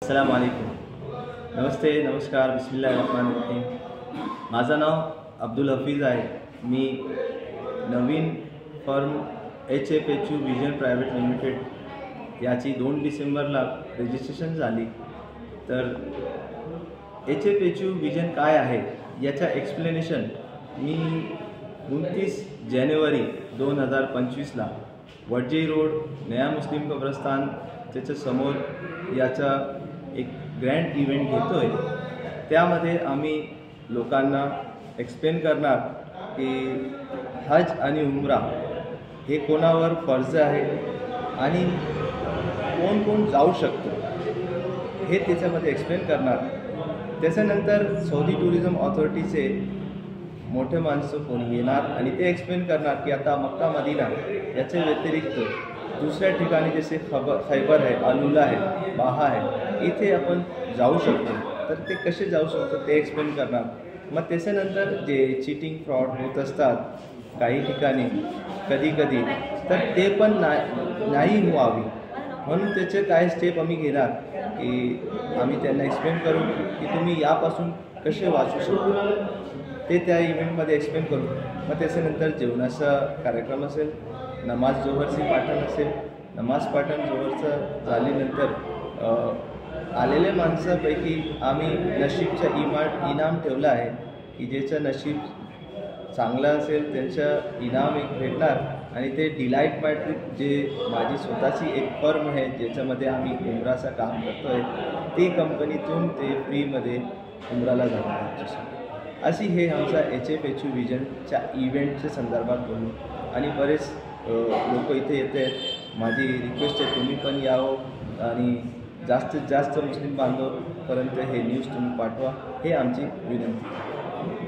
अस्सलाम वालेकुम. नमस्ते, नमस्कार, बिस्मिल्लाहिर्रहमानिर्रहीम. माझं नाव अब्दुल हफीज आहे. मी नवीन firm HFHU vision private limited याची 2 डिसेंबरला रजिस्ट्रेशन झाली. तर HFHU विजन काय आहे याचा एक्सप्लेनेशन मी 29 जानेवारी 2025ला वडजे रोड नया मुस्लिम कब्रस्तान त्याच्या समोर याचा एक ग्रँड इव्हेंट घेतो आहे. त्यामध्ये आम्ही लोकांना एक्सप्लेन करणार की हज आणि उमरा हे कोणावर फर्ज आहे आणि कोण कोण जाऊ शकतो हे त्याच्यामध्ये एक्सप्लेन करणार. त्याच्यानंतर सौदी टुरिझम ऑथॉरिटीचे मोठे माणसं कोणी येणार आणि ते एक्सप्लेन करणार की आता मक्का मदिना याच्या व्यतिरिक्त दुसऱ्या ठिकाणी जसे खैबर आहे, अलुला आहे, बाहा आहे, इथे आपण जाऊ शकतो. तर ते कसे जाऊ शकतो ते एक्सप्लेन करणार. मग त्याच्यानंतर जे चीटिंग फ्रॉड होत असतात काही ठिकाणी कधी कधी, तर ते पण नाही व्हावी म्हणून त्याचे काय स्टेप आम्ही घेणार की आम्ही त्यांना एक्सप्लेन करू की तुम्ही यापासून कसे वाचू शकतो ते त्या इव्हेंटमध्ये एक्सप्लेन करू. मग त्याच्यानंतर जेवणाचा कार्यक्रम असेल, नमाज जोहरची पाठण असेल. नमाज पाठण जोहरचं झाल्यानंतर आलेल्या माणसापैकी आम्ही नशीबचा इनाम ठेवला आहे की ज्याचं नशीब चांगलं असेल त्यांचं इनाम एक भेटणार. आणि ते डिलाईट माय ट्रिप जे माझी स्वतःची एक फर्म आहे ज्याच्यामध्ये आम्ही उमराचं काम करतो आहे, ती कंपनीतून ते फ्रीमध्ये उमराला जाणार आमच्यासाठी. अशी हे आमचा HFHU विजनच्या इव्हेंटच्या संदर्भात बोलू. आणि बरेच लोक इथे येत आहेत. माझी रिक्वेस्ट आहे तुम्ही पण यावं आणि जास्तीत जास्त मुस्लिम बांधवपर्यंत हे न्यूज तुम्ही पाठवा, हे आमची विनंती.